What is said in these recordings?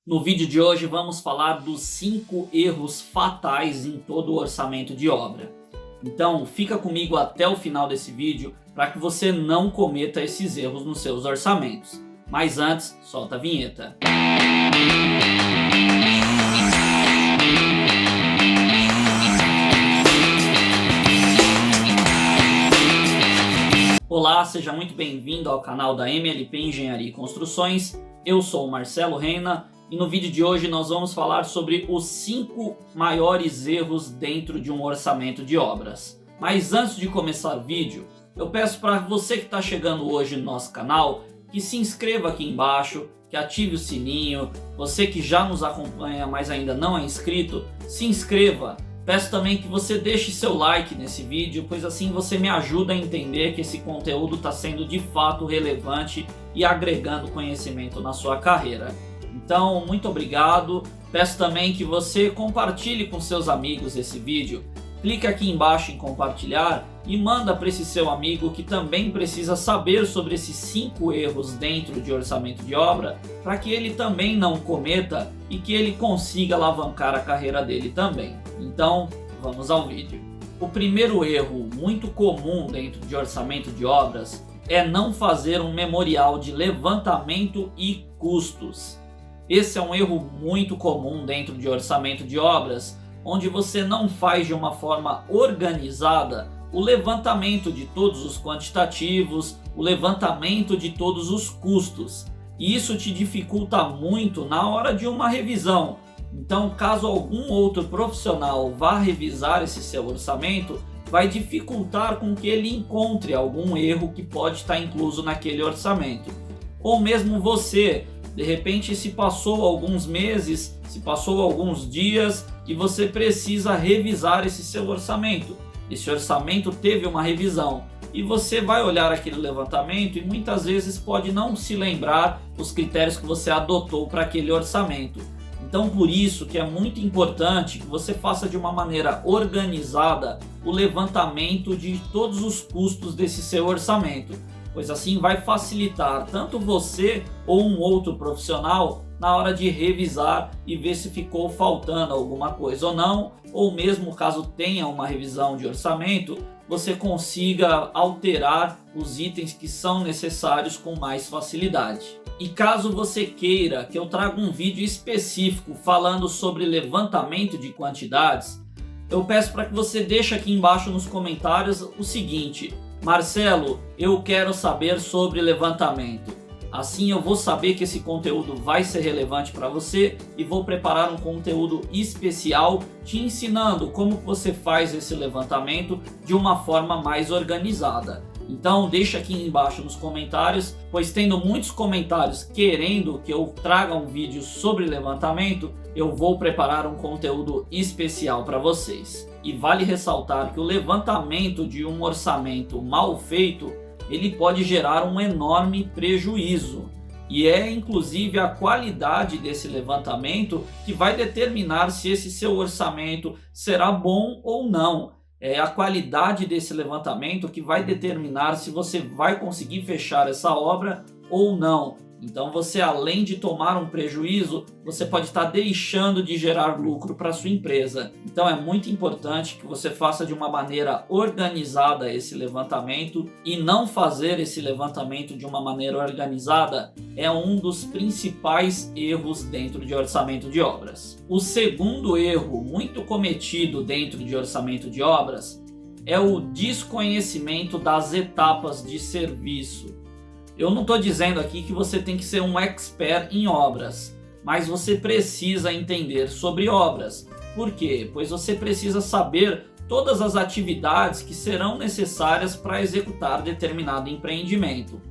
No vídeo de hoje vamos falar dos 5 erros fatais em todo o orçamento de obra. Então fica comigo até o final desse vídeo para que você não cometa esses erros nos seus orçamentos. Mas antes, solta a vinheta. Olá, seja muito bem-vindo ao canal da MLP Engenharia e Construções. Eu sou o Marcelo Reina. E no vídeo de hoje nós vamos falar sobre os 5 maiores erros dentro de um orçamento de obras. Mas antes de começar o vídeo, eu peço para você que está chegando hoje no nosso canal, que se inscreva aqui embaixo, que ative o sininho. Você que já nos acompanha, mas ainda não é inscrito, se inscreva. Peço também que você deixe seu like nesse vídeo, pois assim você me ajuda a entender que esse conteúdo está sendo de fato relevante e agregando conhecimento na sua carreira. Então, muito obrigado. Peço também que você compartilhe com seus amigos esse vídeo. Clique aqui embaixo em compartilhar e manda para esse seu amigo que também precisa saber sobre esses 5 erros dentro de orçamento de obra, para que ele também não cometa e que ele consiga alavancar a carreira dele também. Então, vamos ao vídeo. O primeiro erro muito comum dentro de orçamento de obras é não fazer um memorial de levantamento e custos. Esse é um erro muito comum dentro de orçamento de obras, onde você não faz de uma forma organizada o levantamento de todos os quantitativos, o levantamento de todos os custos. E isso te dificulta muito na hora de uma revisão. Então, caso algum outro profissional vá revisar esse seu orçamento, vai dificultar com que ele encontre algum erro que pode estar incluso naquele orçamento. Ou mesmo você, de repente se passou alguns meses, se passou alguns dias e você precisa revisar esse seu orçamento. Esse orçamento teve uma revisão e você vai olhar aquele levantamento e muitas vezes pode não se lembrar os critérios que você adotou para aquele orçamento. Então por isso que é muito importante que você faça de uma maneira organizada o levantamento de todos os custos desse seu orçamento, pois assim vai facilitar tanto você ou um outro profissional na hora de revisar e ver se ficou faltando alguma coisa ou não, ou mesmo caso tenha uma revisão de orçamento, você consiga alterar os itens que são necessários com mais facilidade. E caso você queira que eu traga um vídeo específico falando sobre levantamento de quantidades, eu peço para que você deixe aqui embaixo nos comentários o seguinte: Marcelo, eu quero saber sobre levantamento. Assim eu vou saber que esse conteúdo vai ser relevante para você e vou preparar um conteúdo especial te ensinando como você faz esse levantamento de uma forma mais organizada. Então deixa aqui embaixo nos comentários, pois tendo muitos comentários querendo que eu traga um vídeo sobre levantamento, eu vou preparar um conteúdo especial para vocês. E vale ressaltar que o levantamento de um orçamento mal feito, ele pode gerar um enorme prejuízo. E é inclusive a qualidade desse levantamento que vai determinar se esse seu orçamento será bom ou não. É a qualidade desse levantamento que vai determinar se você vai conseguir fechar essa obra ou não. Então você, além de tomar um prejuízo, você pode estar deixando de gerar lucro para sua empresa. Então é muito importante que você faça de uma maneira organizada esse levantamento, e não fazer esse levantamento de uma maneira organizada é um dos principais erros dentro de orçamento de obras. O segundo erro muito cometido dentro de orçamento de obras é o desconhecimento das etapas de serviço. Eu não estou dizendo aqui que você tem que ser um expert em obras, mas você precisa entender sobre obras. Por quê? Pois você precisa saber todas as atividades que serão necessárias para executar determinado empreendimento.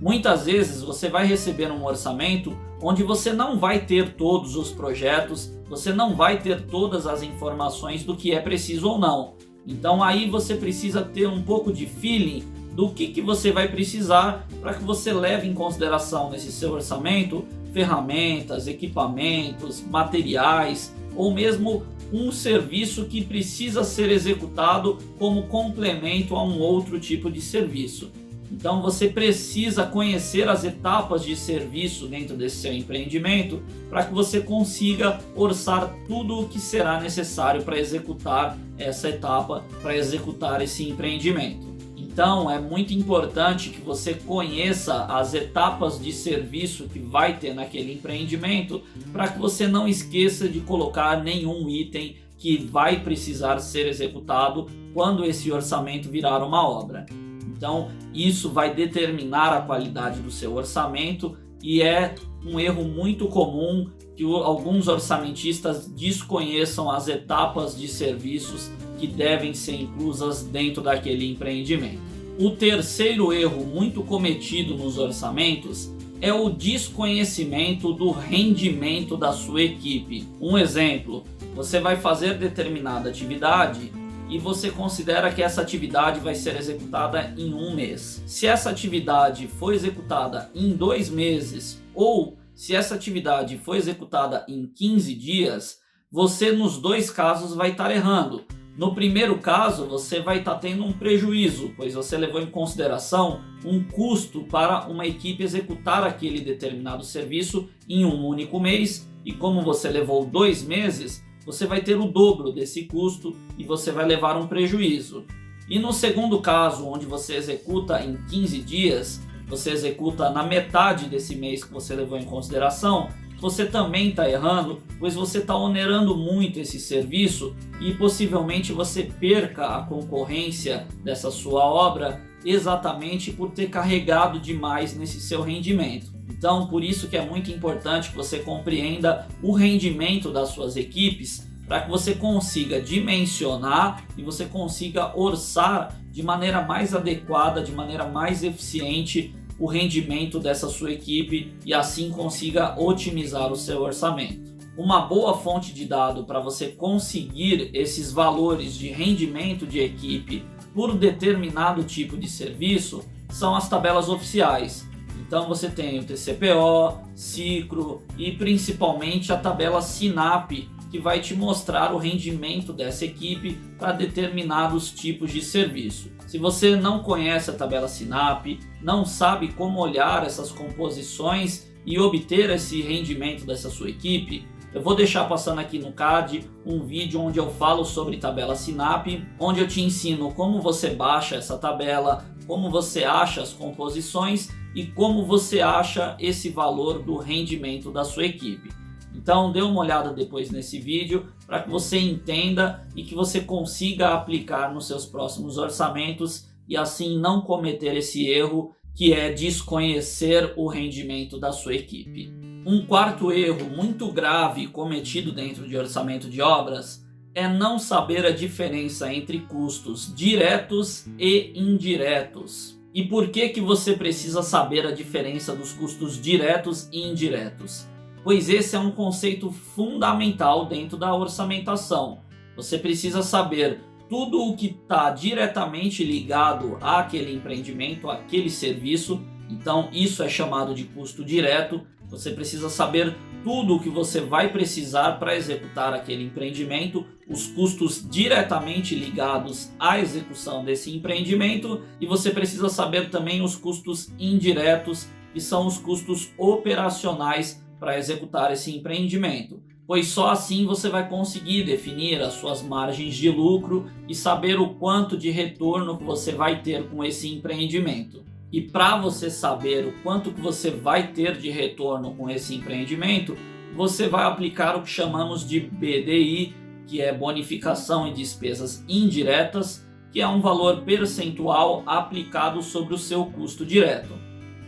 Muitas vezes você vai receber um orçamento onde você não vai ter todos os projetos, você não vai ter todas as informações do que é preciso ou não. Então aí você precisa ter um pouco de feeling do que você vai precisar para que você leve em consideração nesse seu orçamento ferramentas, equipamentos, materiais ou mesmo um serviço que precisa ser executado como complemento a um outro tipo de serviço. Então você precisa conhecer as etapas de serviço dentro desse seu empreendimento para que você consiga orçar tudo o que será necessário para executar essa etapa, para executar esse empreendimento. Então é muito importante que você conheça as etapas de serviço que vai ter naquele empreendimento para que você não esqueça de colocar nenhum item que vai precisar ser executado quando esse orçamento virar uma obra. Então isso vai determinar a qualidade do seu orçamento e é um erro muito comum que alguns orçamentistas desconheçam as etapas de serviços que devem ser inclusas dentro daquele empreendimento. O terceiro erro muito cometido nos orçamentos é o desconhecimento do rendimento da sua equipe. Um exemplo, você vai fazer determinada atividade e você considera que essa atividade vai ser executada em um mês. Se essa atividade for executada em 2 meses ou se essa atividade for executada em 15 dias, você nos dois casos vai estar errando. No primeiro caso, você vai estar tendo um prejuízo, pois você levou em consideração um custo para uma equipe executar aquele determinado serviço em um único mês, e como você levou 2 meses, você vai ter o dobro desse custo e você vai levar um prejuízo. E no segundo caso, onde você executa em 15 dias, você executa na metade desse mês que você levou em consideração, você também está errando, pois você está onerando muito esse serviço e possivelmente você perca a concorrência dessa sua obra exatamente por ter carregado demais nesse seu rendimento. Então, por isso que é muito importante que você compreenda o rendimento das suas equipes para que você consiga dimensionar e você consiga orçar de maneira mais adequada, de maneira mais eficiente o rendimento dessa sua equipe e assim consiga otimizar o seu orçamento. Uma boa fonte de dado para você conseguir esses valores de rendimento de equipe por determinado tipo de serviço são as tabelas oficiais. Então você tem o TCPO, Cicro e principalmente a tabela SINAP, que vai te mostrar o rendimento dessa equipe para determinados tipos de serviço. Se você não conhece a tabela SINAP, não sabe como olhar essas composições e obter esse rendimento dessa sua equipe, eu vou deixar passando aqui no card um vídeo onde eu falo sobre tabela SINAP, onde eu te ensino como você baixa essa tabela, como você acha as composições e como você acha esse valor do rendimento da sua equipe. Então dê uma olhada depois nesse vídeo para que você entenda e que você consiga aplicar nos seus próximos orçamentos e assim não cometer esse erro que é desconhecer o rendimento da sua equipe. Um quarto erro muito grave cometido dentro de orçamento de obras é não saber a diferença entre custos diretos e indiretos. E por que você precisa saber a diferença dos custos diretos e indiretos? Pois esse é um conceito fundamental dentro da orçamentação. Você precisa saber tudo o que está diretamente ligado àquele empreendimento, àquele serviço. Então isso é chamado de custo direto. Você precisa saber tudo o que você vai precisar para executar aquele empreendimento, os custos diretamente ligados à execução desse empreendimento, e você precisa saber também os custos indiretos, que são os custos operacionais para executar esse empreendimento, pois só assim você vai conseguir definir as suas margens de lucro e saber o quanto de retorno que você vai ter com esse empreendimento. E para você saber o quanto que você vai ter de retorno com esse empreendimento, você vai aplicar o que chamamos de BDI, que é bonificação e despesas indiretas, que é um valor percentual aplicado sobre o seu custo direto.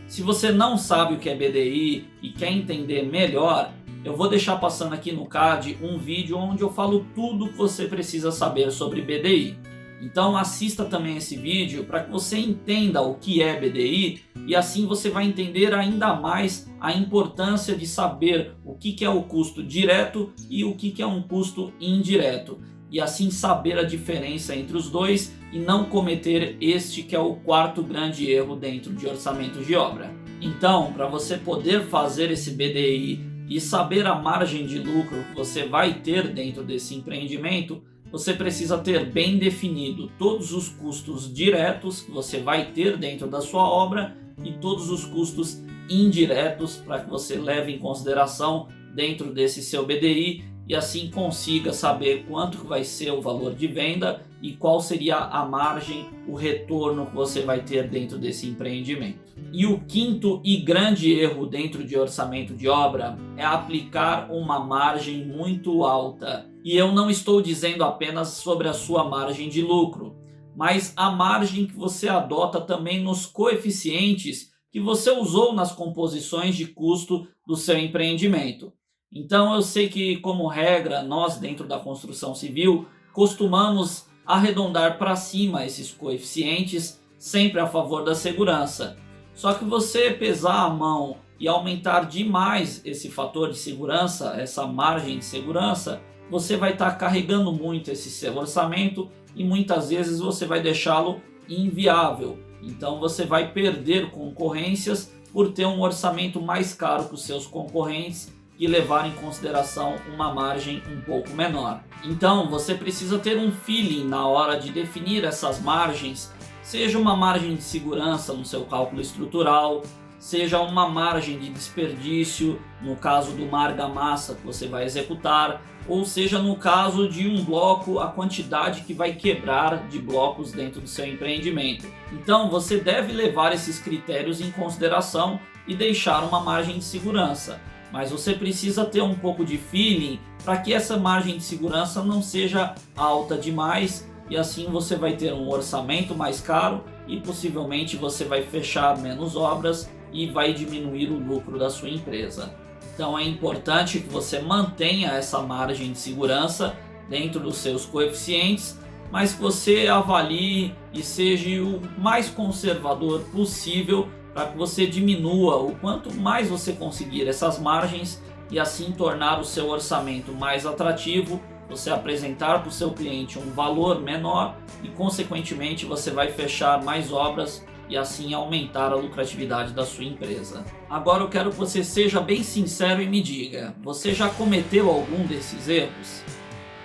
Se você não sabe o que é BDI e quer entender melhor, eu vou deixar passando aqui no card um vídeo onde eu falo tudo o que você precisa saber sobre BDI. Então assista também esse vídeo para que você entenda o que é BDI e assim você vai entender ainda mais a importância de saber o que é o custo direto e o que é um custo indireto. E assim saber a diferença entre os dois e não cometer este que é o quarto grande erro dentro de orçamentos de obra. Então, para você poder fazer esse BDI e saber a margem de lucro que você vai ter dentro desse empreendimento, você precisa ter bem definido todos os custos diretos que você vai ter dentro da sua obra e todos os custos indiretos para que você leve em consideração dentro desse seu BDI e assim consiga saber quanto vai ser o valor de venda e qual seria a margem, o retorno que você vai ter dentro desse empreendimento. E o quinto e grande erro dentro de orçamento de obra é aplicar uma margem muito alta. E eu não estou dizendo apenas sobre a sua margem de lucro, mas a margem que você adota também nos coeficientes que você usou nas composições de custo do seu empreendimento. Então eu sei que, como regra, nós dentro da construção civil costumamos arredondar para cima esses coeficientes, sempre a favor da segurança. Só que você pesar a mão e aumentar demais esse fator de segurança, essa margem de segurança, você vai estar carregando muito esse seu orçamento e muitas vezes você vai deixá-lo inviável. Então você vai perder concorrências por ter um orçamento mais caro que os seus concorrentes e levar em consideração uma margem um pouco menor. Então você precisa ter um feeling na hora de definir essas margens, seja uma margem de segurança no seu cálculo estrutural, seja uma margem de desperdício no caso do uma argamassa que você vai executar, ou seja no caso de um bloco, a quantidade que vai quebrar de blocos dentro do seu empreendimento. Então você deve levar esses critérios em consideração e deixar uma margem de segurança. Mas você precisa ter um pouco de feeling para que essa margem de segurança não seja alta demais e assim você vai ter um orçamento mais caro e possivelmente você vai fechar menos obras e vai diminuir o lucro da sua empresa. Então é importante que você mantenha essa margem de segurança dentro dos seus coeficientes, mas que você avalie e seja o mais conservador possível para que você diminua o quanto mais você conseguir essas margens e assim tornar o seu orçamento mais atrativo, você apresentar para o seu cliente um valor menor e consequentemente você vai fechar mais obras e assim aumentar a lucratividade da sua empresa. Agora eu quero que você seja bem sincero e me diga, você já cometeu algum desses erros?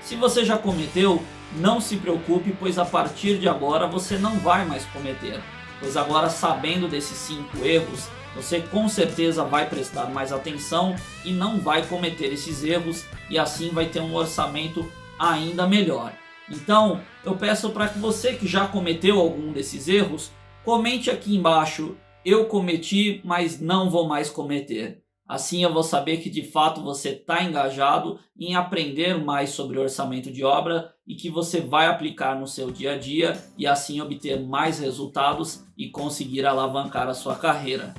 Se você já cometeu, não se preocupe, pois a partir de agora você não vai mais cometer. Pois agora, sabendo desses 5 erros, você com certeza vai prestar mais atenção e não vai cometer esses erros e assim vai ter um orçamento ainda melhor. Então eu peço para que você que já cometeu algum desses erros, comente aqui embaixo: eu cometi, mas não vou mais cometer. Assim eu vou saber que de fato você está engajado em aprender mais sobre orçamento de obra e que você vai aplicar no seu dia a dia e assim obter mais resultados e conseguir alavancar a sua carreira.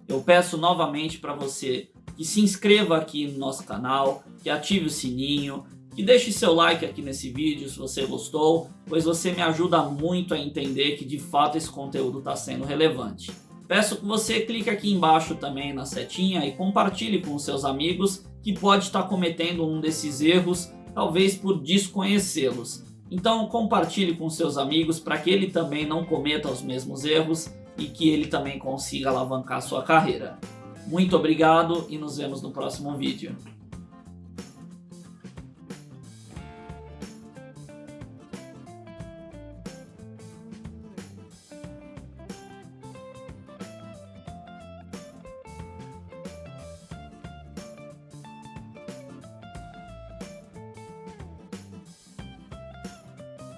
Eu peço novamente para você que se inscreva aqui no nosso canal, que ative o sininho, que deixe seu like aqui nesse vídeo se você gostou, pois você me ajuda muito a entender que de fato esse conteúdo está sendo relevante. Peço que você clique aqui embaixo também na setinha e compartilhe com seus amigos que pode estar cometendo um desses erros, talvez por desconhecê-los. Então compartilhe com seus amigos para que ele também não cometa os mesmos erros e que ele também consiga alavancar sua carreira. Muito obrigado e nos vemos no próximo vídeo.